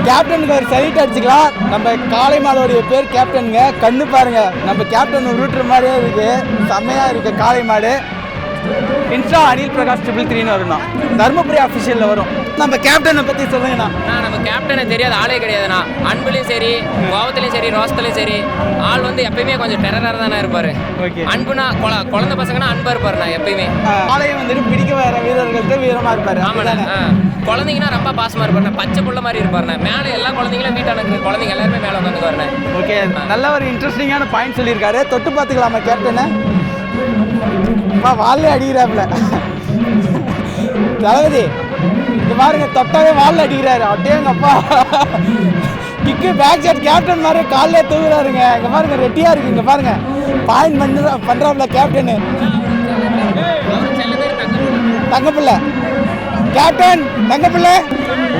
கேப்டனுக்கு ஒரு சைட் அடிச்சுக்கலாம். நம்ம காளை மாடோடைய பேர் கேப்டனுங்க. கண்ணு பாருங்க, நம்ம கேப்டன் ரூட்டர் மாதிரியே இருக்கு. செம்மையா இருக்கு காளை மாடு. இன்ஸ்டா அனில் பிரகாஷ் 333 வரணும். தர்மபுரி அஃபிஷியலில் வரும். நம்ம கேப்டனை பற்றி சொல்லுங்கண்ணா. நம்ம கேப்டனை தெரியாத ஆளே கிடையாதுண்ணா. அன்புலையும் சரி, கோவத்துலையும் சரி, ரோசத்துலையும் சரி, ஆள் வந்து எப்பயுமே கொஞ்சம் டெரராக தானே இருப்பார். ஓகே. அன்புனா குழந்தை பசங்கன்னா அன்பாக இருப்பாருண்ணா எப்பயுமே. ஆளையும் வந்துட்டு பிடிக்க வர வீரர்கள்ட்ட வீரமாக இருப்பார். ஆமாண்ணா. குழந்தைங்கன்னா ரொம்ப பாசமாக இருப்பாருண்ணா. பச்சை புள்ள மாதிரி இருப்பாருண்ணா. மேலே எல்லா குழந்தைங்களும் வீட்டான இருக்கிற குழந்தைங்க எல்லாருமே மேலே உட்காந்துக்குவாருண்ணே. ஓகே, நல்ல ஒரு இன்ட்ரெஸ்டிங்கான பாயிண்ட் சொல்லியிருக்காரு. தொட்டு பார்த்துக்கலாமா கேப்டனை? வால்ல அடிக்கிறாப்புல தளபதி. இங்க பாருங்க, தொட்டாவே வால்ல அடிக்கிறாரு. அப்படியேங்கப்பா கிக்கு பேக் ஷாட் கேப்டன் மாதிரி காலையே தூங்குறாருங்க. இங்க பாருங்க, ரெட்டியா இருக்கு. இங்க பாருங்க, point பண்றாப்புல captain. Thangapillai captain, Thangapillai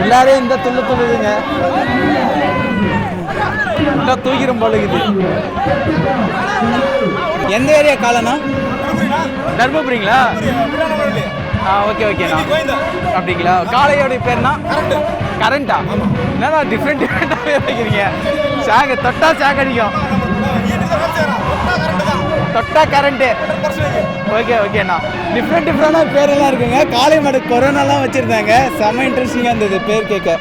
உள்ளாரே இந்த துள்ளு துள்ளுதுங்க. தூக்கிடும் போல இருக்குது. எந்த ஏரியா காலனா? தர்மபுரிங்களா? ஓகே ஓகேண்ணா. அப்படிங்களா? காளையோடைய பேர்னா கரண்டா? என்னடா டிஃப்ரெண்டாகவே வைக்கிறீங்க. ஷாக் தொட்டா ஷாக் அடிக்கும். தொட்டா கரண்ட்டு. ஓகே ஓகேண்ணா. டிஃப்ரெண்டான பேரெல்லாம் இருக்குங்க. காளை மாடு கொரோனாலாம் வச்சுருந்தாங்க. செம்ம இன்ட்ரெஸ்டிங்காக இருந்தது பேர் கேட்க.